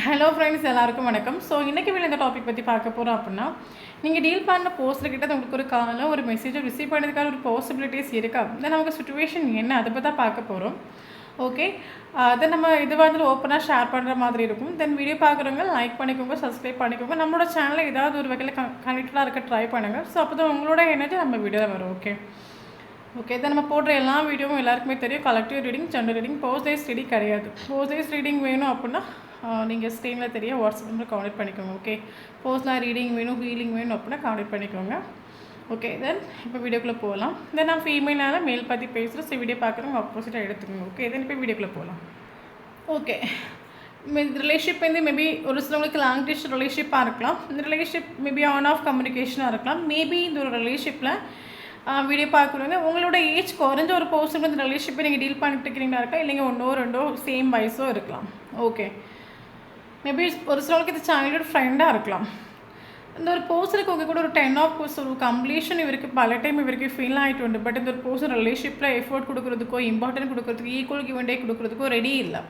Hello friends, எல்லாருக்கும் வணக்கம். So இன்றைக்கி வீடியோ இந்த டாபிக் பற்றி பார்க்க போகிறோம் அப்படின்னா, நீங்கள் டீல் பண்ண போஸ்ட்டில் கிட்ட உங்களுக்கு ஒரு காலம் ஒரு மெசேஜை ரிசீவ் பண்ணதுக்கான ஒரு பாசிபிலிட்டிஸ் இருக்கா, தென் நமக்கு சுச்சுவேஷன் என்ன, அதை பற்றி தான் பார்க்க போகிறோம். ஓகே, தென் நம்ம இது வந்து ஓப்பனாக ஷேர் பண்ணுற மாதிரி இருக்கும். தென் வீடியோ பார்க்குறவங்க லைக் பண்ணிக்கோங்க, சப்ஸ்கிரைப் பண்ணிக்கோங்க. நம்மளோட சேனலில் ஏதாவது ஒரு வகையில் கனெக்டடாக இருக்க ட்ரை பண்ணுங்கள். ஸோ அப்போ தான் உங்களோட எனர்ஜி நம்ம வீடியோவில் வரும். ஓகே இதை நம்ம போடுற எல்லா வீடியோவும் எல்லாருக்குமே தெரியும். Collective reading, general reading, personalise reading கிடையாது. பர்சனலைஸ் ரீடிங் வேணும் அப்படின்னா நீங்கள் ஸ்க்ரீனில் தெரிய வாட்ஸ்அப் நம்பர் கான்டெக்ட் பண்ணிக்கோங்க. ஓகே, பர்சனல் ரீடிங் வேணும், ஹீலிங் வேணும் அப்படின்னா கான்டெக்ட் பண்ணிக்கோங்க. ஓகே, தென் இப்போ வீடியோக்குள்ளே போகலாம். தென் நான் ஃபீமேலால் மேல் பற்றி பேசுகிறேன். ஸோ வீடியோ பார்க்குறவங்க ஆப்போசிட்டாக எடுத்துக்கோங்க. ஓகே, தென் இப்போ வீடியோக்குள்ளே போகலாம். ஓகே, ரிலேஷன்ஷிப் வந்து மேபி ஒரு சிலவங்களுக்கு லாங் டிஸ்டன்ஸ் ரிலேஷன்ஷிப்பாக இருக்கலாம். இந்த ரிலேஷன்ஷிப் மேபி ஆன் ஆஃப் கம்யூனிகேஷனாக இருக்கலாம். மேபி இந்த ஒரு ரிலேஷன்ஷிப்பில் வீடியோ பார்க்குறவங்க உங்களோட ஏஜ் குறைஞ்ச ஒரு பர்சன் இந்த ரிலேஷன்ஷிப்பை நீங்கள் டீல் பண்ணிட்டு இருக்கிறீங்களா இருக்கா, இல்லைங்க ஒன்றோ ரெண்டோ சேம் வயசோ இருக்கலாம். ஓகே, மேபி ஒரு சிலருக்கு இது சைல்டுஹுட் ஃப்ரெண்டாக இருக்கலாம். இந்த ஒரு பர்சனுக்கு உங்கள் கூட ஒரு 10 ஆஃப் கோர்ஸ் ஒரு கம்ப்ளீஷன் இவருக்கு பல டைம் இவருக்கு ஃபீல் ஆகிட்டு உண்டு. பட் இந்த ஒரு பர்சன் ரிலேஷன்ஷிப்பில் எஃபோர்ட் கொடுக்குறதுக்கோ இம்பார்ட்டன்ட் கொடுக்குறதுக்கோ ஈக்குவல் கிவ் அண்ட் டேக் கொடுக்குறதுக்கோ ரெடி இல்லை.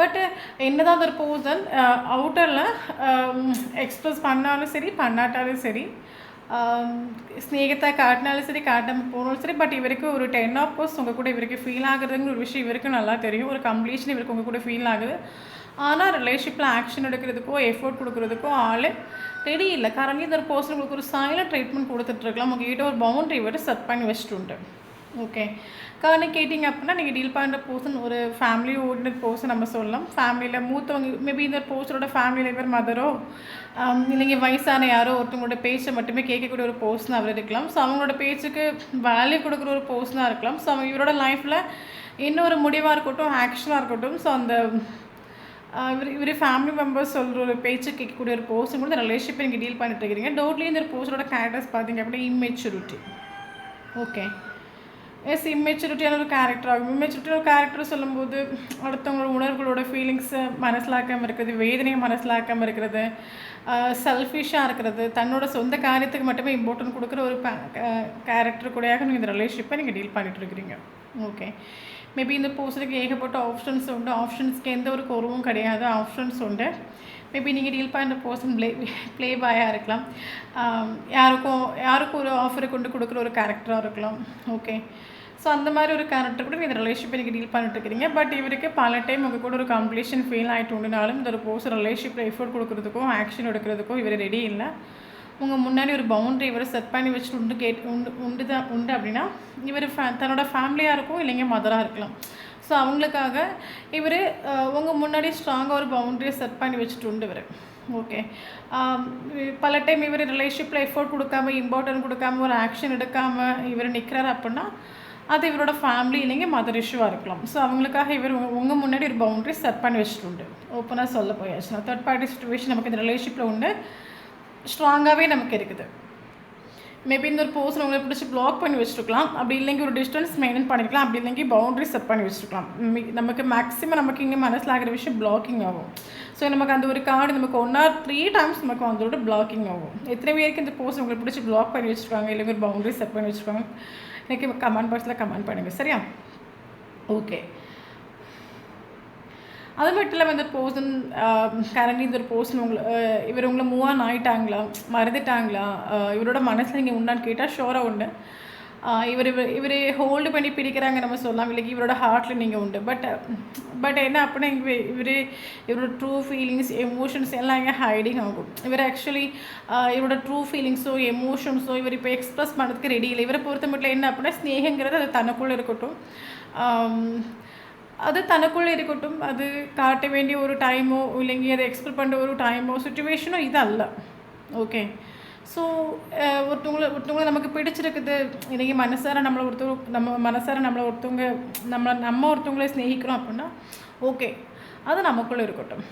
பட் என்ன தான் ஒரு பர்சன் அவுட்டரில் எக்ஸ்ப்ரெஸ் பண்ணாலும் சரி பண்ணாட்டாலும் சரி, ஸ்நேகத்தை காட்டினாலும் சரி காட்டாமல் போனாலும் சரி, பட் இவருக்கு ஒரு 10 ஆஃப் கோர்ஸ் உங்கள் கூட இவருக்கு ஃபீல் ஆகுறதுங்கிற ஒரு விஷயம் இவருக்கு நல்லா தெரியும். ஒரு கம்ப்ளீஷன் இவருக்கு உங்கள் கூட ஃபீல் ஆகுது. ஆனால் ரிலேஷன்ஷிப்பில் ஆக்ஷன் எடுக்கிறதுக்கோ எஃபோர்ட் கொடுக்குறதுக்கோ ஆள் ரெடி இல்லை. காரணம் இந்த ஒரு பர்சன் உங்களுக்கு ஒரு சைலண்ட் ட்ரீட்மெண்ட் கொடுத்துட்ருக்கலாம். உங்கள்கிட்ட ஒரு பவுண்ட்ரி விட்டு செட் பண்ணி வச்சுட்டு உண்டு. ஓகே, காரணம் கேட்டிங்க அப்படின்னா நீங்கள் டீல் பண்ணுற பர்சன் ஒரு ஃபேமிலி ஓடினட் பர்சன் நம்ம சொல்லலாம். ஃபேமிலியில் மூத்தவங்க மேபி இந்த பர்சனோட ஃபேமிலியில் இவர் மதரோ இல்லைங்க வயசான யாரோ ஒருத்தவங்களோட பேச்சை மட்டுமே கேட்கக்கூடிய ஒரு பர்சன் அவர் இருக்கலாம். ஸோ அவங்களோட பேச்சுக்கு வேல்யூ கொடுக்குற ஒரு பர்சனாக இருக்கலாம். ஸோ அவங்க இவரோட லைஃப்பில் இன்னொரு முடிவாக இருக்கட்டும், ஆக்ஷனாக இருக்கட்டும், ஸோ அந்த இவர் ஃபேமிலி மெம்பர்ஸ் சொல்கிற ஒரு பேச்சு கேட்கக்கூடிய ஒரு பர்சன் கூட இந்த ரிலேஷன்ஷிப்பை நீங்கள் டீல் பண்ணிட்டு இருக்கிறீங்க. டோட்லி இந்த ஒரு பர்சனோட கேரக்டர்ஸ் பார்த்தீங்க அப்படின்னா இம்மெச்சூரிட்டி. ஓகே, இம்மெச்சூரிட்டியான ஒரு கேரக்டர் ஆகும். இம்மெச்சூரிட்டியான ஒரு கேரக்டர் சொல்லும்போது அடுத்தவங்களோட உணர்வுகளோட ஃபீலிங்ஸை மனசிலாக்காமல் இருக்கிறது, வேதனையை மனசிலாக்காமல் இருக்கிறது, செல்ஃபிஷாக இருக்கிறது, தன்னோட சொந்த காரியத்துக்கு மட்டுமே இம்பார்ட்டன்ட் கொடுக்குற ஒரு கேரக்டர் கூடயாக நீங்கள் இந்த ரிலேஷன்ஷிப்பை நீங்கள் டீல் பண்ணிகிட்டு இருக்கிறீங்க. ஓகே, மேபி இந்த பர்சனுக்கு ஏகப்பட்ட ஆப்ஷன்ஸ் உண்டு. ஆப்ஷன்ஸ்க்கு எந்த ஒரு குறவும் கிடையாது, ஆப்ஷன்ஸ் உண்டு. மேபி நீங்கள் டீல் பண்ணுற பர்சன் ப்ளே பாயாக இருக்கலாம், யாருக்கும் ஒரு ஆஃபரை கொண்டு கொடுக்குற ஒரு கேரக்டராக இருக்கலாம். ஓகே, ஸோ அந்த மாதிரி ஒரு கேரக்டர் கூட இந்த ரிலேஷன்ஷிப்பை நீங்கள் டீல் பண்ணிட்டு இருக்கிறீங்க. பட் இவருக்கு பல டைம் உங்கள் கூட ஒரு கம்ப்ளீஷன் ஃபீல் ஆகிட்டு உண்டுனாலும் இந்த ஒரு பர்சன் ரிலேஷன்ஷிப்பில் எஃபோர்ட் கொடுக்குறதுக்கும் ஆக்ஷன் எடுக்கிறதுக்கும் இவர் ரெடி இல்லை. உங்கள் முன்னாடி ஒரு பவுண்ட்ரி இவர் செட் பண்ணி வச்சுட்டு உண்டு அப்படின்னா இவர் தன்னோட ஃபேமிலியாக இருக்கும், இல்லைங்க மதராக இருக்கலாம். ஸோ அவங்களுக்காக இவர் உங்கள் முன்னாடி ஸ்ட்ராங்காக ஒரு பவுண்ட்ரியை செட் பண்ணி வச்சுட்டு உண்டு இவர். ஓகே, பல டைம் இவர் ரிலேஷன்ஷிப்பில் எஃபோர்ட் கொடுக்காம இம்பார்ட்டன்ட் கொடுக்காம ஒரு ஆக்ஷன் எடுக்காமல் இவர் நிற்கிறார் அப்படின்னா அது இவரோட ஃபேமிலி இல்லைங்க மதர் இஷ்யூவாக இருக்கலாம். ஸோ அவங்களுக்காக இவர் உங்கள் முன்னாடி ஒரு பவுண்ட்ரி செட் பண்ணி வச்சுட்டு உண்டு. ஓப்பனாக சொல்ல போயாச்சுன்னா தேர்ட் பார்ட்டி சிச்சுவேஷன் நமக்கு இந்த ரிலேஷன்ஷிப்பில் உண்டு, ஸ்ட்ராங்காகவே நமக்கு இருக்குது. மேபி இந்த ஒரு பர்சன் உங்களை பிடிச்சி பிளாக் பண்ணி வச்சுருக்கலாம், அப்படி இல்லைங்க ஒரு டிஸ்டன்ஸ் மெயின்டைன் பண்ணிக்கலாம், அப்படி இல்லைங்க பவுண்ட்ரி செட் பண்ணி வச்சுருக்கலாம். நமக்கு மேக்ஸிமம் நமக்கு இங்கே மனசில் ஆகிற விஷயம் பிளாக்கிங் ஆகும். ஸோ நமக்கு அந்த ஒரு கார்டு நமக்கு 1 or 3 times நமக்கு அதோட பிளாக்கிங் ஆகும். எத்தனை பேருக்கு இந்த பர்சன் உங்களை பிடிச்சி பிளாக் பண்ணி வச்சுருக்காங்க, இல்லைங்க ஒரு பவுண்ட்ரி செட் பண்ணி வச்சுருக்காங்க, எனக்கு கமெண்ட் பாக்ஸில் கமெண்ட் பண்ணுங்கள். சரியா? ஓகே, அது மட்டும் இல்லாமல் இந்த பர்சன் கரண்ட்லி இந்த ஒரு பர்சன் இவர் உங்களை மூவ் ஆன் ஆகிட்டாங்களா, மறந்துட்டாங்களா, இவரோட மனசில் நீங்கள் உண்டான்னு கேட்டால் ஷோராக உண்டு. இவர் ஹோல்டு பண்ணி பிடிக்கிறாங்க நம்ம சொல்லலாம், இல்லைக்கு இவரோட ஹார்ட்டில் நீங்கள் உண்டு. பட் என்ன அப்படின்னா இவரோட ட்ரூ ஃபீலிங்ஸ் எமோஷன்ஸ் எல்லாம் இங்கே ஹைடிங் ஆகும். இவர் ஆக்சுவலி இவரோட ட்ரூ ஃபீலிங்ஸோ எமோஷன்ஸோ இவர் இப்போ எக்ஸ்ப்ரெஸ் பண்ணுறதுக்கு ரெடி இல்லை. இவரை பொறுத்த மட்டும் என்ன அப்படின்னா ஸ்நேகங்கிறது அது தனக்குள்ளே இருக்கட்டும், அது தனக்குள்ளே இருக்கட்டும், அது காட்ட வேண்டிய ஒரு டைமோ இல்லைங்க அதை எக்ஸ்பிளைன் பண்ணுற ஒரு டைமோ சுச்சுவேஷனோ இது அல்ல. ஓகே, ஸோ ஒருத்தவங்களை நமக்கு பிடிச்சிருக்குது, இன்றைக்கி நம்ம மனசார ஒருத்தவங்களை ஸ்நேகிக்கிறோம் அப்படின்னா ஓகே அது நமக்குள்ளே இருக்கட்டும்.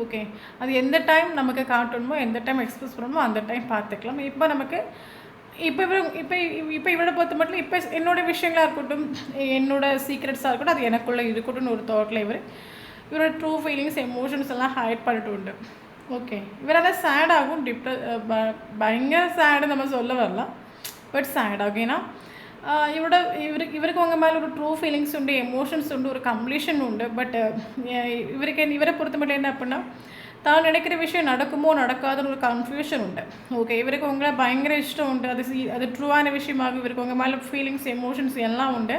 ஓகே, அது எந்த டைம் நமக்கு காட்டணுமோ எந்த டைம் எக்ஸ்பிரஸ் பண்ணணுமோ அந்த டைம் பார்த்துக்கலாம். இப்போ இவரை பொறுத்த மட்டும் இப்போ என்னோடய விஷயங்களாக இருக்கட்டும், என்னோடய சீக்ரெட்ஸாக இருக்கட்டும், அது எனக்குள்ளே இருக்கட்டும்னு ஒரு தாட்டில் இவரோட ட்ரூ ஃபீலிங்ஸ் எமோஷன்ஸ் எல்லாம் ஹைட் பண்ணிட்டு உண்டு. ஓகே, இவரால் சேட் ஆகும், பயங்கர சேடு நம்ம சொல்ல வரலாம், பட் சேட் ஆகும். ஏன்னா ഇവിടെ ഇവർക്ക് ഉங்க மேலே ஒரு ட்ரூ ஃபீலிங்ஸ் உண்டு, எமோஷன்ஸ் உண்டு, ஒரு கம்ப்ளீஷன் உண்டு. பட் இவரை பொறுத்த மட்டும் என்ன அப்படின்னா, தான் நினைக்கிற விஷயம் நடக்குமோ நடக்காதுன்னு ஒரு கன்ஃபியூஷன் உண்டு. ஓகே, இவருக்கு உங்களை பயங்கர இஷ்டம் உண்டு, அது ட்ரூவான விஷயமாக இவருக்கு உங்கள் மேலே ஃபீலிங்ஸ் எமோஷன்ஸ் எல்லாம் உண்டு.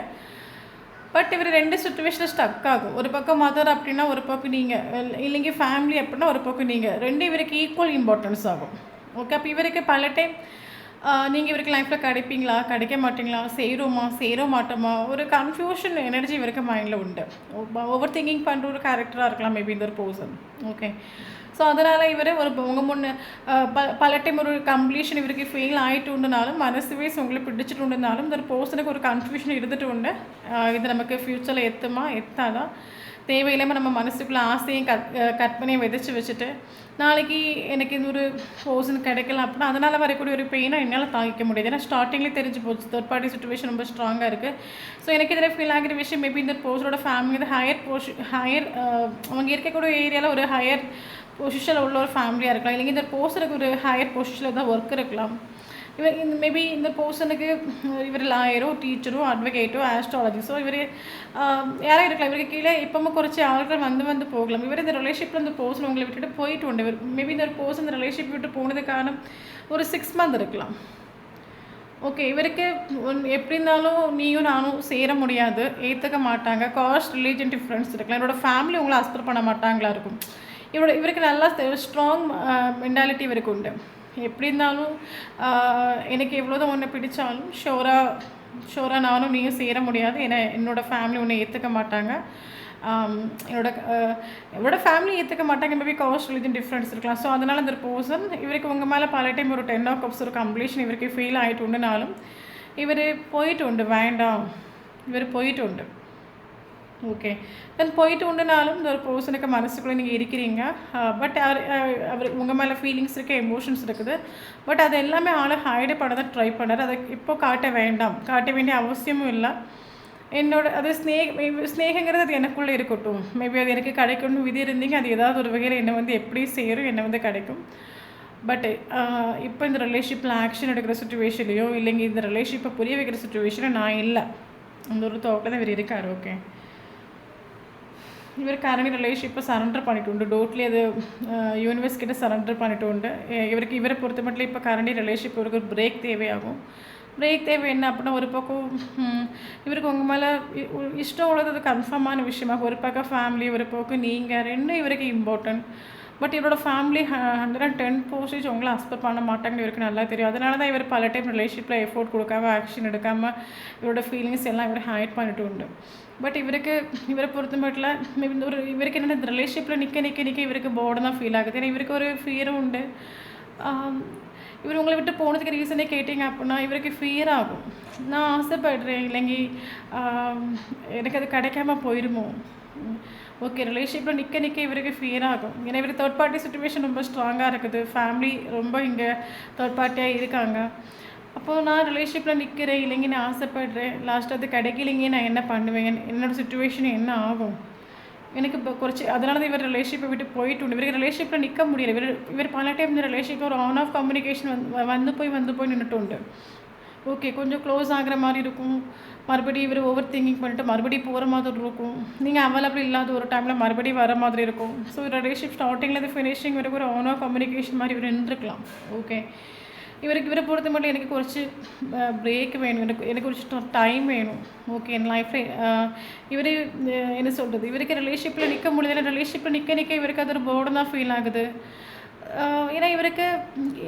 பட் இவர் 2 சிச்சுவேஷனில் ஸ்டக் ஆகும். ஒரு பக்கம் மதர் அப்படின்னா ஒரு பக்கம் நீங்கள், இல்லைங்க ஃபேமிலி அப்படின்னா ஒரு பக்கம் நீங்கள், 2 இவருக்கு ஈக்குவல் இம்பார்ட்டன்ஸ் ஆகும். ஓகே, அப்போ இவருக்கு பல டைம் நீங்கள் இவருக்கு லைஃப்பில் கிடைப்பீங்களா கிடைக்க மாட்டிங்களா, சேர மாட்டோமா, ஒரு கன்ஃபியூஷன் எனர்ஜி இவருக்கு மைண்டில் உண்டு. ஓவர் திங்கிங் பண்ணுற ஒரு கேரக்டராக இருக்கலாம் மேபி இந்த ஒரு பர்சன். ஓகே, ஸோ அதனால் இவர் ஒரு உங்கள் முன்னே பல டைம் ஒரு கம்ப்ளீஷன் இவருக்கு ஃபெயில் ஆகிட்டு உண்டுனாலும், மனசு வைஸ் உங்களை பிடிச்சிட்டு உண்டுனாலும் இந்த ஒரு பர்சனுக்கு ஒரு கன்ஃபியூஷன் இருந்துட்டு உண்டு. இது நமக்கு ஃப்யூச்சரில் எத்தாதான் தேவையில்லாமல் நம்ம மனசுக்குள்ளே ஆசையும் கற்பனையும் விதைச்சி வச்சுட்டு நாளைக்கு எனக்கு இந்த ஒரு பர்சன் கிடைக்கல அப்படின்னா அதனால் வரக்கூடிய ஒரு பெயினை என்னால் தாங்கிக்க முடியாது. ஏன்னா ஸ்டார்டிங்லேயே தெரிஞ்சு போச்சு தேர்ட் பார்ட்டி சுச்சுவேஷன் ரொம்ப ஸ்ட்ராங்காக இருக்குது. ஸோ எனக்கு இதில் ஃபீல் ஆகிற விஷயம் மேபி இந்த பர்சனோட ஃபேமிலி வந்து ஹையர் அவங்க இருக்கக்கூடிய ஏரியாவில் ஒரு ஹையர் பொசிஷனில் உள்ள ஒரு ஃபேமிலியாக இருக்கலாம், இல்லைங்க இந்த பர்சனுக்கு ஒரு ஹையர் பொசிஷனில் தான் ஒர்க் இருக்கலாம். இவர் மேபி இந்த பர்சனுக்கு இவர் லாயரோ டீச்சரோ அட்வொகேட்டோ ஆஸ்ட்ராலஜிஸோ இவர் யாராக இருக்கலாம். இவருக்கு கீழே இப்போவும் குறைச்சி ஆட்கள் வந்து போகலாம். இவர் இந்த ரிலேஷிப்பில் இந்த பர்சன் உங்களை விட்டுட்டு போயிட்டு உண்டு. இவர் மேபி இந்த ஒரு பர்சன் இந்த ரிலேஷிப் விட்டு போனதுக்கான ஒரு 6 months இருக்கலாம். ஓகே, இவருக்கு எப்படி இருந்தாலும் நீயும் நானும் சேர முடியாது, ஏற்றுக்க மாட்டாங்க, காஸ்ட் ரிலீஜன் டிஃப்ரென்ஸ் இருக்கலாம், என்னோடய ஃபேமிலி உங்களை அஸ்பெக்ட் பண்ண மாட்டாங்களா இருக்கும். இவருக்கு நல்லா ஸ்ட்ராங் மென்டாலிட்டி இவருக்கு உண்டு. எப்படி இருந்தாலும் எனக்கு எவ்வளோதான் ஒன்று பிடிச்சாலும் ஷோராக நானும் நீயும் சேர முடியாது, ஏன்னா என்னோடய ஃபேமிலி ஒன்று ஏற்றுக்க மாட்டாங்க, என்னோட ஃபேமிலி ஏற்றுக்க மாட்டாங்க, மேபி காஸ்ட் ரிலீஜன் டிஃப்ரென்ஸ் இருக்கலாம். ஸோ அதனால் அந்த பர்சன் இவருக்கு உங்கள் மேலே பல டைம் ஒரு 10 of cups ஒரு கம்ப்ளீஷன் இவருக்கு ஃபெயில் ஆகிட்டு உண்டுனாலும் இவர் போயிட்டு உண்டு, வேண்டாம் இவர் போயிட்டு உண்டு. ஓகே, தென் போயிட்டு உண்டுனாலும் இந்த ஒரு பர்சனுக்கு மனசுக்குள்ளே நீங்கள் இருக்கிறீங்க. பட் அவர் உங்கள் மேலே ஃபீலிங்ஸ் இருக்குது, எமோஷன்ஸ் இருக்குது. பட் அது எல்லாமே ஆளை ஹைடு பண்ண தான் ட்ரை பண்ணார். அதை இப்போ காட்ட வேண்டிய அவசியமும் இல்லை. அது ஸ்னேகங்கிறது அது எனக்குள்ளே இருக்கட்டும், மேபி அது எனக்கு கிடைக்கணும்னு விதி இருந்தீங்க, அது ஏதாவது ஒரு வகையில் என்னை வந்து எப்படி சேரும், என்னை வந்து கிடைக்கும். பட் இப்போ இந்த ரிலேஷிப்பில் ஆக்ஷன் எடுக்கிற சுச்சுவேஷன்லையோ இல்லைங்க இந்த ரிலேஷிப்பை புரிய வைக்கிற சுச்சுவேஷனில் நான் இல்லை, அந்த ஒரு தோக்கில் தான் இவர் இருக்கார். ஓகே, இவர் கரண்ட் ரிலேஷிப்பை சரண்டர் பண்ணிட்டு உண்டு, டோட்லி அது யூனிவர்ஸ் கிட்ட சரண்டர் பண்ணிட்டு உண்டு. இவரை பொறுத்த மட்டும் இப்போ கரண்ட் ரிலேஷிப் ஒரு பிரேக் தேவையாகும். பிரேக் தேவை என்ன அப்படின்னா, ஒரு பக்கம் இவருக்கு உங்கள் மேலே இஷ்டம் உள்ளது அது கன்ஃபார்மான விஷயமாக, ஒரு பக்கம் ஃபேமிலி, ஒரு பக்கம் நீங்கள், 2 இவருக்கு இம்பார்ட்டன்ட். பட் இவரோட ஃபேமிலி 110% உங்களை அக்செப்ட் பண்ண மாட்டாங்கன்னு இவருக்கு நல்லா தெரியும். அதனால தான் இவர் பல டைம் ரிலேஷிப்பில் எஃபோர்ட் கொடுக்காம ஆக்ஷன் எடுக்காமல் இவரோட ஃபீலிங்ஸ் எல்லாம் இவர் ஹைட் பண்ணிட்டு உண்டு. பட் இவரை பொறுத்த மட்டும் மேபி இவருக்கு என்னென்ன இந்த ரிலேஷிப்பில் நிற்க இவருக்கு போர்டு தான் ஃபீல் ஆகுது. ஏன்னா இவருக்கு ஒரு ஃபியரும் உண்டு. இவர் உங்களை விட்டு போனதுக்கு ரீசனே கேட்டிங்க அப்படின்னா இவருக்கு ஃபியர் ஆகும். நான் ஆசைப்படுறேன், இல்லைங்க எனக்கு அது கிடைக்காம போயிடுமோ. ஓகே, ரிலேஷிப்பில் நிற்க இவருக்கு ஃபியர் ஆகும். ஏன்னா இவர் தேர்ட் பார்ட்டி சுச்சுவேஷன் ரொம்ப ஸ்ட்ராங்காக இருக்குது, ஃபேமிலி ரொம்ப இங்கே தேர்ட் பார்ட்டியாக இருக்காங்க. அப்போது நான் ரிலேஷிப்பில் நிற்கிறேன், இல்லைங்க நான் ஆசைப்படுறேன், லாஸ்ட் அது கிடைக்கலைங்க, நான் என்ன பண்ணுவேன், என்னோடய சுச்சுவேஷன் என்ன ஆகும், எனக்கு இப்போ குறைச்சி அதனால தான் இவர் ரிலேஷிப்பை விட்டு போயிட்டு உண்டு. இவருக்கு ரிலேஷிப்பில் நிற்க முடியல. இவர் பல டைம் இந்த ரிலேஷிப்பில் ஒரு ஆன் ஆஃப் கம்யூனிகேஷன் வந்து போய் நின்றுட்டு உண்டு. ஓகே, கொஞ்சம் க்ளோஸ் ஆகிற மாதிரி இருக்கும், மறுபடியும் இவர் ஓவர் திங்கிங் பண்ணிட்டு மறுபடியும் போகிற மாதிரி இருக்கும், நீங்கள் அவைலபிள் இல்லாத ஒரு டைமில் மறுபடியும் வர மாதிரி இருக்கும். ஸோ ரிலேஷிப் ஸ்டார்டிங்லேருந்து ஃபினிஷிங் வரைக்கும் ஒரு ஆன் ஆஃப் கம்யூனிகேஷன் மாதிரி இவர் நின்றுருக்கலாம். ஓகே, இவரை பொறுத்த மட்டும் எனக்கு குறைச்சி பிரேக் வேணும், எனக்கு கொஞ்சம் டைம் வேணும். ஓகே, என் லைஃப்பில் இவர் என்ன சொல்கிறது, இவருக்கு ரிலேஷிப்பில் நிற்க முடியல. ரிலேஷிப்பில் நிற்க இவருக்கு அது ஒரு போர்டு தான் ஃபீல் ஆகுது. ஏன்னா இவருக்கு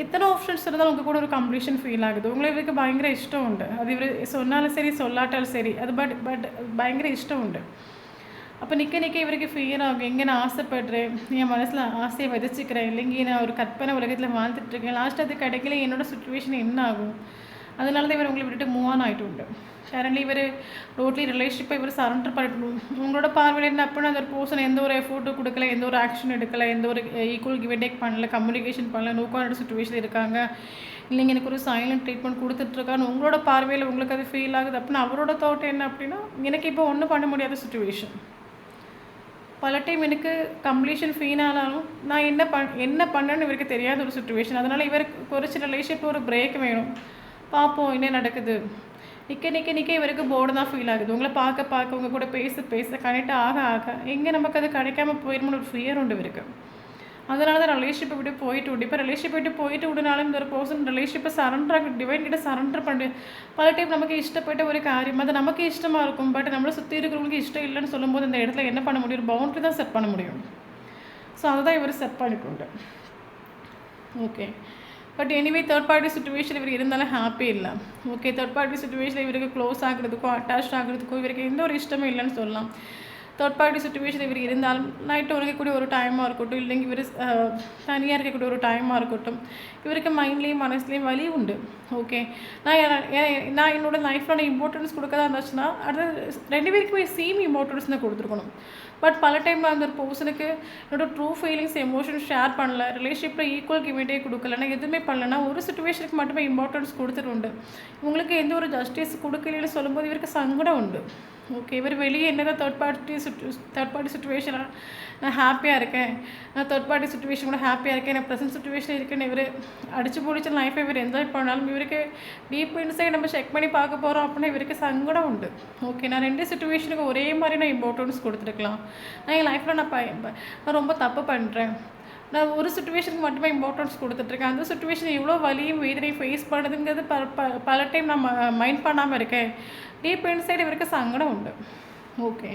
எத்தனை ஆப்ஷன்ஸ் இருந்தாலும் உங்கள் கூட ஒரு கம்ப்ளீஷன் ஃபீல் ஆகுது. இவருக்கு பயங்கர இஷ்டம் உண்டு. அது இவர் சொன்னாலும் சரி சொல்லாட்டாலும் சரி, அது பட் பயங்கர இஷ்டம் உண்டு. அப்போ நிற்க இவருக்கு ஃபியர் ஆகும். எங்கே நான் ஆசைப்படுறேன், என் மனசில் ஆசையை விதைச்சிக்கிறேன், இல்லைங்க நான் ஒரு கற்பனை உலகத்தில் வாழ்ந்துட்டுருக்கேன், லாஸ்ட் அது கிடைக்கல, என்னோடய சுச்சுவேஷன் என்ன ஆகும். அதனால தான் இவர் உங்களை விட்டுட்டு மூவ் ஆன் ஆகிட்டு உண்டு. கரண்ட்லி இவர் டோட்லி ரிலேஷிப்பை இவர் சரண்டர் பண்ணிடணும். உங்களோட பார்வையில் என்ன அப்படின்னா அந்த ஒரு பர்சன் எந்த ஒரு எஃபோர்ட்டும் கொடுக்கல, எந்த ஒரு ஆக்ஷன் எடுக்கலை, எந்த ஒரு ஈக்குவல் கிவ் அண்ட் டேக் பண்ணல, கம்யூனிகேஷன் பண்ணல, நோ கான்டாக்ட் சுச்சுவேஷன் இருக்காங்க, இல்லைங்க எனக்கு ஒரு சைலண்ட் ட்ரீட்மெண்ட் கொடுத்துட்ருக்கான்னு உங்களோட பார்வையில் உங்களுக்கு அது ஃபீல் ஆகுது அப்படின்னா அவரோட தாட் என்ன அப்படின்னா எனக்கு இப்போ ஒன்றும் பண்ண முடியாத சுச்சுவேஷன். பல டைம் எனக்கு கம்ப்ளீஷன் ஃபீல் ஆனாலும் நான் என்ன பண்ணேன்னு இவருக்கு தெரியாத ஒரு சுச்சுவேஷன். அதனால் இவருக்கு குறைச்சி ரிலேஷிப் ஒரு பிரேக் வேணும். பார்ப்போம் என்ன நடக்குது, நிற்க இவருக்கு போர்டு தான் ஃபீல் ஆகுது. உங்களை பார்க்க உங்கள் கூட பேச கனெக்ட் ஆக எங்கே நமக்கு அது கிடைக்காம போயிடுமோன்னு ஒரு ஃபியர் உண்டு இருக்கு. அதனால தான் ரிலேஷன்ஷிப்பை விட்டு போயிட்டு இப்போ ரிலேஷன்ஷிப் விட்டு போயிட்டு விடனாலும் இந்த ஒரு பர்சன் ரிலேஷன்ஷிப்பை சரண்டராக டிவைன் கிட்ட சரண்டர் பண்ணி பல டைம் நமக்கு இஷ்டப்பட்ட ஒரு காரியம் அது நமக்கு இஷ்டமாக இருக்கும். பட் நம்மளை சுற்றி இருக்கிறவங்களுக்கு இஷ்டம் இல்லைன்னு சொல்லும்போது அந்த இடத்துல என்ன பண்ண முடியும்? பவுண்டரி தான் செட் பண்ண முடியும். ஸோ அதை தான் இவர் செட் பண்ணிக்கொண்டு okay. But anyway third party situation இவர் இருந்தாலும் ஹாப்பி இல்லை. ஓகே, தேர்ட் பார்ட்டி சுச்சுவேஷனில் இவருக்கு க்ளோஸ் ஆகிறதுக்கோ அட்டாச் ஆகிறதுக்கோ இவருக்கு எந்த ஒரு இஷ்டமும் இல்லைன்னு சொல்லலாம். தேர்ட் பார்ட்டி சுச்சுவேஷன் இவர் இருந்தாலும் நைட்டு உறங்கக்கூடிய ஒரு டைமாக இருக்கட்டும், இல்லைங்க இவர் தனியாக இருக்கக்கூடிய ஒரு டைமாக இருக்கட்டும், இவருக்கு மைண்ட்லேயும் மனசுலேயும் வலி உண்டு. ஓகே, நான் என்னோட லைஃப்பில் இம்பார்ட்டன்ஸ் கொடுக்கதா இருந்துச்சுன்னா அது ரெண்டு பேருக்குமே சேம் இம்பார்ட்டன்ஸ் தான் கொடுத்துருக்கணும். பட் பல டைம் அந்த ஒரு பர்சனுக்கு என்னோட ட்ரூ ஃபீலிங்ஸ் எமோஷன்ஸ் ஷேர் பண்ணல, ரிலேஷன்ஷிப்பில் ஈக்குவல் கிவிட்டே கொடுக்கலன்னா எதுவுமே பண்ணலன்னா ஒரு சுச்சுவேஷனுக்கு மட்டுமே இம்பார்ட்டன்ஸ் கொடுத்துட்டு உண்டு. உங்களுக்கு எந்த ஒரு ஜஸ்டிஸ் கொடுக்கலன்னு சொல்லும்போது இவருக்கு சங்கடம் உண்டு. ஓகே, இவர் வெளியே என்னதான் தேர்ட் பார்ட்டி சுச்சுவேஷனாக நான் ஹாப்பியாக இருக்கேன், நான் தேர்ட் பார்ட்டி சுச்சுவேஷன் கூட ஹாப்பியாக இருக்கேன், நான் ப்ரெசன்ட் சுச்சுவேஷன் இருக்குன்னு இவர் அடிச்சு பிடிச்ச லைஃப்பை இவர் என்ஜாய் பண்ணாலும் இவருக்கு டீப் இன்சைட் நம்ம செக் பண்ணி பார்க்க போகிறோம் அப்படின்னா இவருக்கு சங்கடம் உண்டு. ஓகே, நான் ரெண்டு சுச்சுவேஷனுக்கு ஒரே மாதிரி நான் இம்பார்ட்டன்ஸ் கொடுத்துருக்கலாம், நான் என் லைஃப்பில் நான் ரொம்ப தப்பு பண்ணுறேன், நான் ஒரு சுச்சுவேஷனுக்கு மட்டுமே இம்பார்ட்டன்ஸ் கொடுத்துட்ருக்கேன், அந்த சுச்சுவேஷன் எவ்வளோ வலியும் வேதனையும் ஃபேஸ் பண்ணுறதுங்கிறது பல டைம் நான் மைண்ட் பண்ணாமல் இருக்கேன். டீப் இன்சைட் இவருக்கு சங்கடம் உண்டு. ஓகே,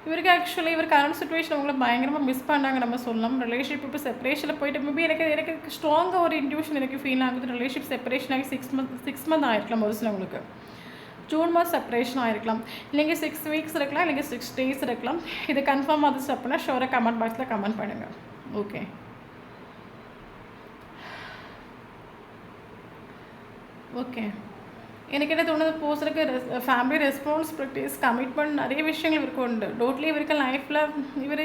இவருக்கு ஆக்சுவலி இவர் கரண்ட் சுச்சுவேஷன் உங்களை பயங்கரமாக மிஸ் பண்ணாங்க நம்ம சொல்லலாம். ரிலேஷன்ஷிப் இப்போ செப்பரேஷனில் போயிட்டு மேபி எனக்கு ஸ்ட்ராங்காக ஒரு இன்ட்யூஷன் எனக்கு ஃபீல் ஆகுது. ரிலேஷன்ஷிப் செப்பரேஷன் ஆகி 6 மந்த் ஆகிருக்கலாம் ஒரு சிலவங்களுக்கு. ஜூன் மாதம் செப்பரேஷன் ஆகிருக்கலாம், இல்லைங்க 6 வீக்ஸ் இருக்கலாம், இல்லைங்க 6 டேஸ் இருக்கலாம். இது கன்ஃபார்ம் ஆகுது அப்படின்னா ஷோராக கமெண்ட் பாக்ஸில் கமெண்ட் பண்ணுங்கள். ஓகே, ஓகே, எனக்கு என்ன தோணுது, பர்சனுக்கு ஃபேமிலி ரெஸ்பான்சிபிலிட்டிஸ் கமிட்மெண்ட் நிறைய விஷயங்கள் இவருக்கு உண்டு. டோட்டலி இவருக்கு லைஃப்பில் இவர்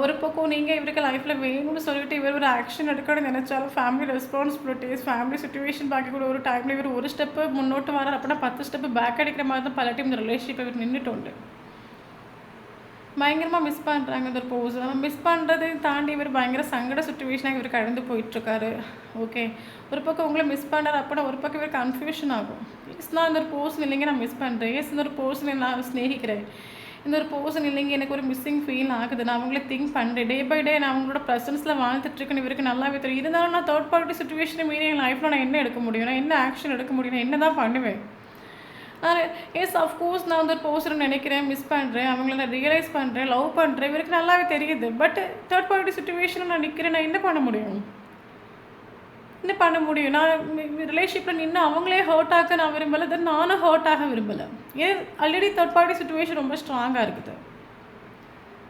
ஒரு பக்கம் நீங்கள் இவருக்கு லைஃப்பில் வேணும்னு சொல்லிட்டு இவர் ஒரு ஆக்ஷன் எடுக்கணும்னு நினச்சாலும் ஃபேமிலி ரெஸ்பான்சிபிலிட்டிஸ் ஃபேமிலி சுச்சுவேஷன் பார்க்கக்கூடிய ஒரு டைமில் இவர் ஒரு ஸ்டெப்பு முன்னோட்டு வரார் அப்படின்னா 10 ஸ்டெப்பு பேக் அடிக்கிற மாதிரி தான் பல டைம் இந்த ரிலேஷன்ஷிப் இவர் நின்றுட்டு உண்டு. பயங்கரமாக மிஸ் பண்ணுறாங்க இந்த ஒரு பர்சன். மிஸ் பண்ணுறதையும் தாண்டி இவர் பயங்கர சங்கட சுச்சுவேஷனாக இவர் கடந்து போயிட்டுருக்காரு. ஓகே, ஒரு பக்கம் உங்களை மிஸ் பண்ணுறாரு அப்படின்னா ஒரு பக்கம் இவர் கன்ஃபியூஷன் ஆகும். நான் இந்த ஒரு பர்சன் இல்லைங்க நான் மிஸ் பண்ணுறேன், இந்த ஒரு பர்சனை நான் ஸ்நேகிக்கிறேன், இந்த ஒரு பர்சன் இல்லைங்க எனக்கு ஒரு மிஸ்ஸிங் ஃபீல் ஆகுது, நான் அவங்கள திங்க் பண்ணுறேன், டே பை டே நான் அவங்களோட ப்ரெசன்ஸில் வாழ்ந்துட்டுருக்கேன்னு இவருக்கு நல்லாவே தெரியும். இருந்தாலும் நான் தேர்ட் பார்ட்டி சுச்சுவேஷனை மீறி என் லைஃப்பில் நான் என்ன எடுக்க முடியும், நான் என்ன ஆக்ஷன் எடுக்க முடியும், நான் என்ன தான் பண்ணுவேன். எஸ் அஃப்கோர்ஸ் நான் வந்து ஒரு பர்சனை நினைக்கிறேன், மிஸ் பண்ணுறேன், அவங்கள நான் ரியலைஸ் பண்ணுறேன், லவ் பண்ணுறேன், இவருக்கு நல்லாவே தெரியுது. பட் தேர்ட் பார்ட்டி சுச்சுவேஷனில் நான் நிற்கிறேன், நான் என்ன பண்ண முடியும்? நான் ரிலேஷன்ஷிப்பில் நின்று அவங்களே ஹர்ட் ஆக நான் விரும்பலை, தென் நானும் ஹர்ட் ஆக விரும்பலை. ஏன் ஆல்ரெடி தேர்ட் பார்ட்டி சுச்சுவேஷன் ரொம்ப ஸ்ட்ராங்காக இருக்குது.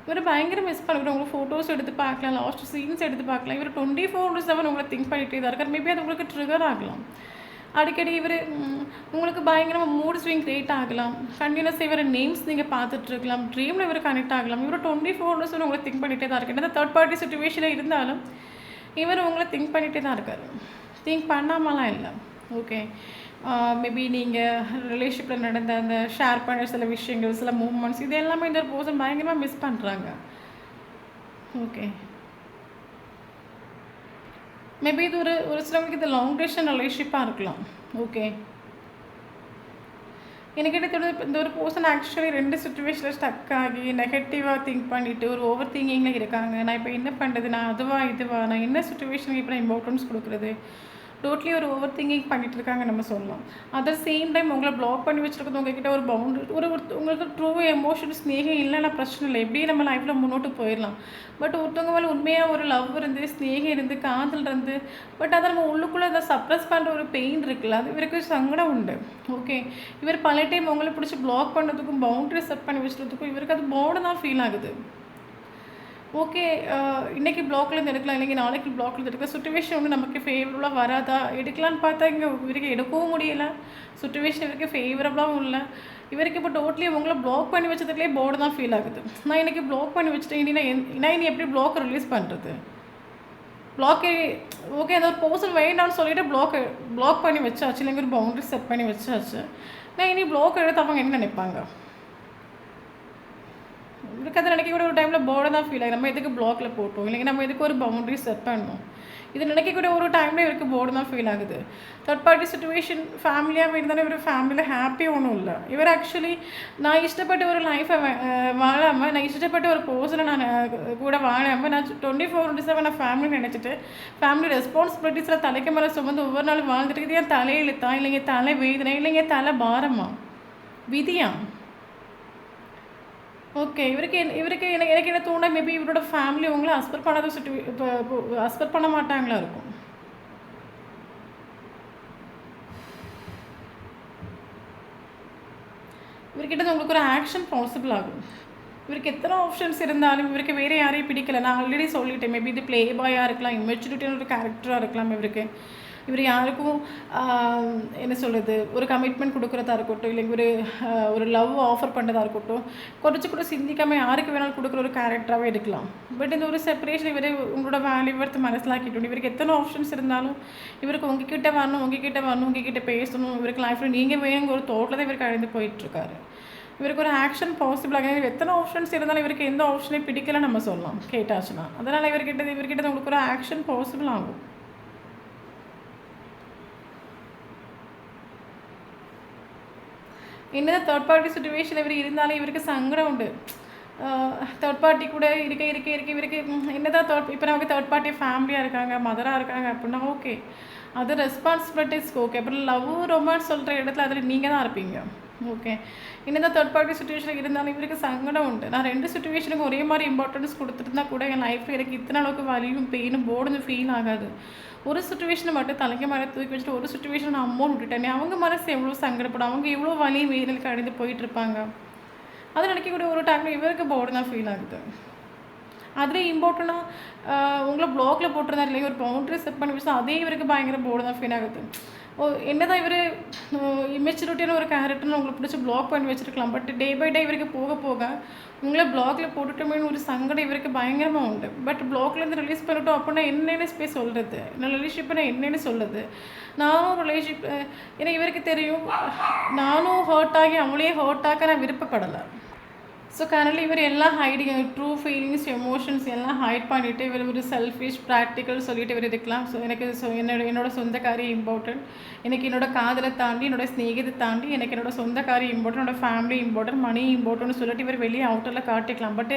இவர் பயங்கர மிஸ் பண்ணுறோம். உங்களுக்கு ஃபோட்டோஸ் எடுத்து பார்க்கலாம், லாஸ்ட் சீன்ஸ் எடுத்து பார்க்கலாம். இவர் 24/7 உங்களை திங்க் பண்ணிகிட்டே தான் இருக்கார். மேபி அது உங்களுக்கு ட்ரிகர் ஆகலாம். அடிக்கடி இவர் உங்களுக்கு பயங்கரமாக மூட் ஸ்விங் கிரியேட் ஆகலாம். கண்டினியூஸாக இவர் நேம்ஸ் நீங்கள் பார்த்துட்ருக்கலாம், ட்ரீமில் இவர் கனெக்ட் ஆகலாம். இவர் 24/7 உங்களை திங்க் பண்ணிகிட்டே தான் இருக்கார். ஏன்னா தேர்ட் பார்ட்டி சுச்சுவேஷனில் இருந்தாலும் இவர் உங்களை திங்க் பண்ணிகிட்டே தான் இருக்கார். திங்க் பண்ணாமலாம் இல்லை. ஓகே, மேபி நீங்கள் ரிலேஷன்ஷிப்பில் நடந்த அந்த ஷேர் பண்ண சில விஷயங்கள், சில மூமெண்ட்ஸ், இது எல்லாமே இந்த பர்சன் பயங்கரமாக மிஸ் பண்ணுறாங்க. ஓகே, மேபி இது ஒரு சிலவங்களுக்கு இது லாங் டியூரேஷன் ரிலேஷன்ஷிப்பாக இருக்கலாம். ஓகே, எனக்கு என்ன தோணுது, இந்த ஒரு பர்சன் ஆக்சுவலி 2 சுச்சுவேஷனில் ஸ்டக் ஆகி நெகட்டிவாக திங்க் பண்ணிவிட்டு ஒரு ஓவர் திங்கிங்கில் இருக்காங்க. நான் இப்போ என்ன பண்ணுறது, நான் அதுவா இதுவா, நான் என்ன சுச்சுவேஷனுக்கு இப்போ நான் இம்பார்ட்டன்ஸ் கொடுக்குறது, டோட்டலி ஒரு ஓவர் திங்கிங் பண்ணிகிட்டு இருக்காங்க நம்ம சொல்லலாம். அட் த சேம் டைம் உங்களை பிளாக் பண்ணி வச்சுருக்கிறது உங்ககிட்ட ஒரு பவுண்டரி, உங்களுக்கு ட்ரூ எமோஷன் ஸ்நேகம் இல்லைன்னா பிரச்சனை இல்லை, எப்படியும் நம்ம லைஃப்பில் முன்னோட்டு போயிடலாம். பட் ஒருத்தவங்க மேலே உண்மையாக ஒரு லவ் இருந்து, ஸ்நேகம் இருந்து, காதல் இருந்து, பட் அதை நம்ம உள்ளுக்குள்ளே அதை சப்ரஸ் பண்ணுற ஒரு பெயின் இருக்குல்ல, அது இவருக்கு சங்கடம் உண்டு. ஓகே, இவர் பல டைம் உங்களை பிடிச்சி பிளாக் பண்ணுறதுக்கும் பவுண்டரி செட் பண்ணி வச்சுறதுக்கும் இவருக்கு அது போர்டு தான் ஃபீல் ஆகுது. ஓகே, இன்றைக்கி பிளாக்லேருந்து எடுக்கலாம், இல்லைங்க நாளைக்கு பிளாக்லேருந்து எடுக்கலாம். சுச்சுவேஷன் வந்து நமக்கு ஃபேவரபுளாக வராதா, எடுக்கலான்னு பார்த்தா இங்கே இவருக்கு எடுக்கவும் முடியலை, சுச்சுவேஷன் இவருக்கு ஃபேவரபுளாகவும் இல்லை. இவருக்கு இப்போ டோட்டலி உங்களை பிளாக் பண்ணி வச்சதுலேயே போர்டு தான் ஃபீல் ஆகுது. நான் இன்றைக்கி பிளாக் பண்ணி வச்சுட்டேன், இனி எப்படி பிளாக் ரிலீஸ் பண்ணுறது? பிளாக்கே ஓகே, அந்த ஒரு பர்சன் வேண்டாம்னு சொல்லிவிட்டு பிளாக் பண்ணி வச்சாச்சு, இல்லைங்க ஒரு பவுண்டரி செட் பண்ணி வச்சாச்சு. நான் இனி பிளாக் எடுத்து அவங்க என்ன நினைப்பாங்க? இவருக்கு அதை நினைக்கக்கூடிய ஒரு டைமில் போர்டாக தான் ஃபீல் ஆகும். நம்ம எதுக்கு பிளாக்கில் போட்டோம், இல்லைங்க நம்ம எதுக்கு ஒரு பவுண்டரி செட் பண்ணணும், இது நினைக்கக்கூடிய ஒரு டைமில் இவருக்கு போர்டு தான் ஃபீல் ஆகுது. தேர்ட் பார்ட்டி சுச்சுவேஷன் ஃபேமிலியாக இருந்தாலும் இவர் ஃபேமிலியில் ஹாப்பி ஒன்றும் இல்லை. இவர் ஆக்சுவலி நான் இஷ்டப்பட்ட ஒரு லைஃப்பை வாழாமல், நான் இஷ்டப்பட்ட ஒரு பர்சனை நான் கூட வாழாமல், நான் 24/7 நான் ஃபேமிலி நினச்சிட்டு ஃபேமிலி ரெஸ்பான்சிபிலிட்டிஸில் தலைக்கு மேலே சுமந்து ஒவ்வொரு நாளும் வாழ்ந்துட்டு இது என் தலையெழுத்தா, இல்லைங்க தலை வேதனை, இல்லைங்க தலை பாரமா, விதியா? ஓகே, இவருக்கு எனக்கு என்ன தோணா, மேபி இவரோட ஃபேமிலி உங்களை அஸ்பெக்ட் பண்ணாத இப்போ அஸ்பெக்ட் பண்ண மாட்டாங்களா இருக்கும். இவர்கிட்ட உங்களுக்கு ஒரு ஆக்ஷன் பாசிபிள் ஆகும். இவருக்கு எத்தனை ஆப்ஷன்ஸ் இருந்தாலும் இவருக்கு வேறு யாரையும் பிடிக்கல. நான் ஆல்ரெடி சொல்லிட்டேன், மேபி இது ப்ளே பாயாக இருக்கலாம், இமெச்சூரிட்டியான ஒரு கேரக்டராக இருக்கலாம். இவர் யாருக்கும் என்ன சொல்கிறது, ஒரு கமிட்மெண்ட் கொடுக்குறதா இருக்கட்டும், இல்லைங்க ஒரு லவ் ஆஃபர் பண்ணுறதா இருக்கட்டும், கொஞ்சம் கூட சிந்திக்காமல் யாருக்கு வேணாலும் கொடுக்குற ஒரு கேரக்டராகவே இருக்கலாம். பட் இந்த ஒரு செப்பரேஷன் இவர் உங்களோட வேல்யூ வர்த்து மனசிலாக்கிட்டோம். இவருக்கு எத்தனை ஆப்ஷன்ஸ் இருந்தாலும் இவருக்கு உங்ககிட்ட வரணும், உங்ககிட்ட பேசணும், இவருக்கு லைஃப்பில் நீங்கள் வேணுங்கிற ஒரு தோட்டில் தான் இவருக்கு அழிந்து போயிட்டுருக்காரு. இவருக்கு ஒரு ஆக்ஷன் பாசிபிளாக எத்தனை ஆப்ஷன்ஸ் இருந்தாலும் இவருக்கு எந்த ஆப்ஷனையும் பிடிக்கல நம்ம சொல்லலாம் கேட்டாச்சுன்னா. அதனால் இவர்கிட்ட உங்களுக்கு ஒரு ஆக்ஷன் பாசிபிள் ஆகும். என்னதான் தேர்ட் பார்ட்டி சுச்சுவேஷன் இவர் இருந்தாலும் இவருக்கு சங்கடம் உண்டு. தேர்ட் பார்ட்டி கூட இருக்க இவருக்கு என்னதான் இப்போ நமக்கு தேர்ட் பார்ட்டி ஃபேமிலியாக இருக்காங்க, மதராக இருக்காங்க அப்படின்னா ஓகே, அது ரெஸ்பான்சிபிலிட்டிஸ் ஓகே. அப்புறம் லவ் ரொமான்ஸ் சொல்கிற இடத்துல அதில் நீங்கள் தான் இருப்பீங்க. ஓகே, என்னதான் தேர்ட் பார்ட்டி சுச்சுவேஷன் இருந்தாலும் இவருக்கு சங்கடம் உண்டு. நான் 2 சுச்சுவேஷனுக்கு ஒரே மாதிரி இம்பார்ட்டன்ஸ் கொடுத்துருந்தா கூட என் லைஃப்பில் எனக்கு இத்தனை அளவுக்கு வலியும் பெயினும் போர்டுன்னு ஃபீல் ஆகாது. ஒரு சுச்சுவேஷனை மட்டும் தலைக்கு மேலே தூக்கி வச்சுட்டு ஒரு சுச்சுவேஷன் நான் அமௌண்ட் விட்டுட்டேனே, அவங்க மனசு எவ்வளோ சங்கடப்படும், அவங்க எவ்வளோ வலி வேதலுக்கு அடைந்து போயிட்டுருப்பாங்க. அதை நினைக்கக்கூடிய ஒரு டைமில் இவருக்கு போர்டு தான் ஃபீல் ஆகுது. அதிலே இம்பார்ட்டண்ட்டாக உங்களை ப்ளாகில் போட்டிருந்தாரு இல்லைங்க, ஒரு பவுண்டரி செட் பண்ணி வச்சு அதே இவருக்கு பயங்கர போர்டு தான் ஃபீல் ஆகுது. என்ன தான் இவர் இமெச்சூரிட்டியான ஒரு கேரக்டர்னு உங்களுக்கு பிடிச்சி ப்ளாக் பண்ணி வச்சுருக்கலாம். பட் டே பை டே இவருக்கு போக போக உங்களை ப்ளாகில் போட்டுட்டோமேனு ஒரு சங்கடம் இவருக்கு பயங்கரமாக உண்டு. பட் ப்ளாக்லேருந்து ரிலீஸ் பண்ணிட்டோம் அப்படின்னா என்னென்னு போய் சொல்கிறது, நான் ரிலேஷன்ஷிப்னா என்னென்னு சொல்லுது. நானும் ரிலேஷன்ஷிப் ஏன்னா இவருக்கு தெரியும் நானும் ஹர்ட் ஆகி அவளையே ஹர்ட் ஆக நான் விருப்பப்படலை. ஸோ கரண்ட்லி இவர் எல்லாம் ஹைடிங், ட்ரூ ஃபீலிங்ஸ் எமோஷன்ஸ் எல்லாம் ஹைட் பண்ணிவிட்டு இவர் ஒரு செல்ஃபிஷ் ப்ராக்டிக்கல் சொல்லிட்டு இவர் இருக்கலாம். ஸோ எனக்கு என்னோட சொந்தக்காரி இம்பார்ட்டன்ட், எனக்கு என்னோட காதலை தாண்டி என்னோட ஸ்நேகத்தை தாண்டி எனக்கு என்னோட சொந்தக்காரி இம்பார்ட்டன்ட், என்னோட ஃபேமிலி இம்பார்ட்டன்ட், மணி இம்பார்ட்டன்ட்னு சொல்லிட்டு இவர் வெளியே அவுட்டரில் காட்டிக்கலாம். பட்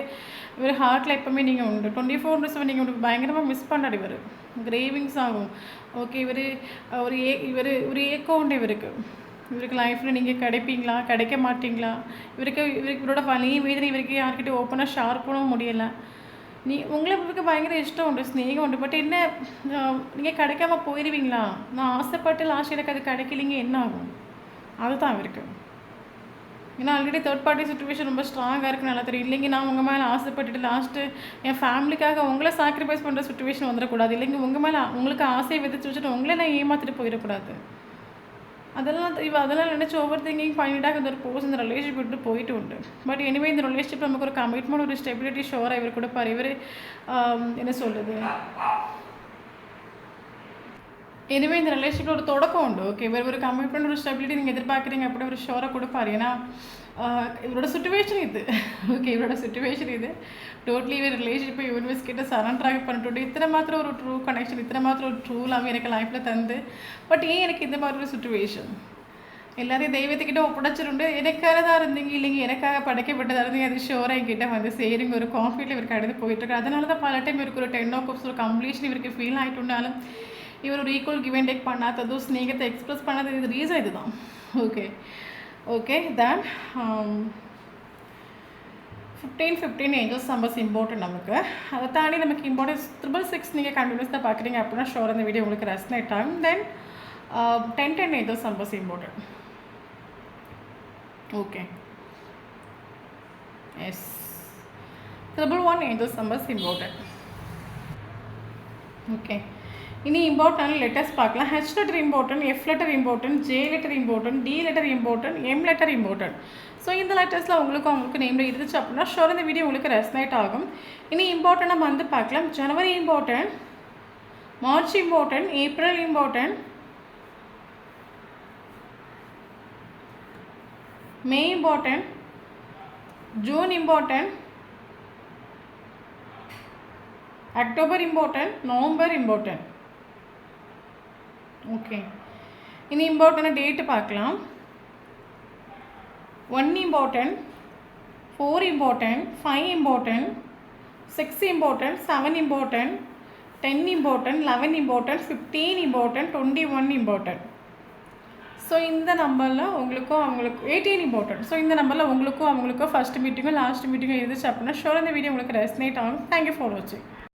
இவர் ஹார்ட்டில் எப்போவுமே நீங்கள் உண்டு 24/7 நீங்கள் உங்களுக்கு பயங்கரமாக மிஸ் பண்ணார். இவர் கிரேவிங்ஸ் ஆகும். ஓகே, ஒரு ஏக்கம் உண்டு இவருக்கு லைஃப்பில் நீங்கள் கிடைப்பீங்களா, கிடைக்க மாட்டிங்களா, இவரோட வலியும் வேதனை இவருக்கு யார்கிட்ட ஓப்பனாக ஷேர் பண்ண முடியலை. உங்களுக்கு பயங்கர இஷ்டம் உண்டு, ஸ்நேகம் உண்டு. பட் என்ன நீங்கள் கிடைக்காம போயிடுவீங்களா, நான் ஆசைப்பட்டு லாஸ்ட் எனக்கு அது கிடைக்கலிங்க என்ன ஆகும், அதுதான் இவருக்கு. ஏன்னா ஆல்ரெடி தேர்ட் பார்ட்டி சுச்சுவேஷன் ரொம்ப ஸ்ட்ராங்காக இருக்குது, நல்லா தெரியும். இல்லைங்க நான் உங்கள் மேலே ஆசைப்பட்டுட்டு லாஸ்ட்டு என் ஃபேமிலிக்காக உங்களை சாக்ரிஃபைஸ் பண்ணுற சுச்சுவேஷன் வந்துடக்கூடாது, இல்லைங்க உங்கள் மேலே உங்களுக்கு ஆசையை விதைச்சி வச்சுட்டு உங்களே நான் ஏமாற்றிட்டு போயிடக்கூடாது. அதெல்லாம் நினச்சி ஓவர் திங்கிங் பண்ணிட்டாக இந்த ஒரு போர்ஸ் இந்த ரிலேஷன்ஷிப் விட்டு போயிட்டு உண்டு. பட் எனிவே இந்த ரிலேஷன்ஷிப் நமக்கு ஒரு கமிட்மெண்ட், ஒரு ஸ்டெபிலிட்டி ஷோராக இவர் கொடுப்பார். இவர் என்ன சொல்கிறது, எனிவே இந்த ரிலேஷன்ஷிப்பில் ஒரு தொடக்கம் உண்டு. ஓகே, இவர் ஒரு கமிட்மெண்ட், ஒரு ஸ்டெபிலிட்டி நீங்கள் எதிர்பார்க்குறீங்க அப்படி ஒரு ஷோராக கொடுப்பார். ஏன்னா இவரோட சுச்சுவேஷன் இது. ஓகே, இவரோட சுச்சுவேஷன் இது. டோட்டலி இவர் ரிலேஷன்ஷிப்பை யூனிவர்ஸ் கிட்ட சரண்டராக பண்ணிட்டு இத்தனை மாத்திரம் ஒரு ட்ரூ கனெக்ஷன், இத்தனை மாத்திரம் ஒரு ட்ரூ லவ் எனக்கு லைஃப்பில் தந்து. பட் ஏன் எனக்கு இந்த மாதிரி ஒரு சுச்சுவேஷன், எல்லாரையும் தெய்வத்துக்கிட்ட ஒப்படைச்சிருந்து எனக்காக தான் இருந்தீங்க, இல்லைங்க எனக்காக படைக்கப்பட்டதாக இருந்தீங்க, அது ஷோராக என்கிட்ட வந்து சேருங்க ஒரு கான்ஃபிடென்ட் இவருக்கு அடுத்து போயிட்டுருக்கு. அதனால தான் பல டைம் இவருக்கு ஒரு 10 of cups ஒரு கம்ப்ளீஷன் இவருக்கு ஃபீல் ஆகிட்டுனாலும் இவர் ஒரு ஈக்குவல் கிவ் அண்ட் டேக் பண்ணாததும் ஸ்நேகத்தை எக்ஸ்பிரஸ் பண்ணாதது இது ரீசன் இதுதான். Okay then 15 angels numbers important நமக்கு. அதை தாண்டி நமக்கு இம்பார்ட்டன்ஸ் 666 நீங்கள் கண்டினியூஸாக பார்க்குறீங்க அப்படின்னா ஷோர் அந்த வீடியோ உங்களுக்கு ரெஸ்னேட் ஆகும். Then 10 angels numbers important. Okay, yes 111 angels numbers important. Okay, இனி இம்பார்ட்டன்ட் லெட்டர்ஸ் பார்க்கலாம். H letter important, F letter important, J letter important, D letter important, M letter important. So இந்த லெட்டர்ஸில் அவங்களுக்கு நேமில் இருந்துச்சு அப்படின்னா ஷோர் இந்த வீடியோ உங்களுக்கு ரெஸ்னேட் ஆகும். இனி இம்பார்ட்டன்ட் நம்ம வந்து பார்க்கலாம். January important, March important, April important, May important, June important, October important, November important. Okay, இனி இம்பார்ட்டன்ட் டேட்டு பார்க்கலாம். 1 important, 4 important, 5 important, 6 important, 7 important, 10 important, 11 important, 15 important, 21 important. So இந்த நம்பரில் உங்களுக்கும் அவங்களுக்கு 18 இம்பார்ட்டன்ட். ஸோ இந்த நம்பரில் உங்களுக்கும் அவங்களுக்கும் ஃபஸ்ட் மீட்டிங்கும் லாஸ்ட் மீட்டிங்கும் இருந்துச்சு அப்படின்னா ஷோர் இந்த வீடியோ உங்களுக்கு ரெஸ்னேட் ஆகும். தேங்க்யூ ஃபார் வாட்சிங்.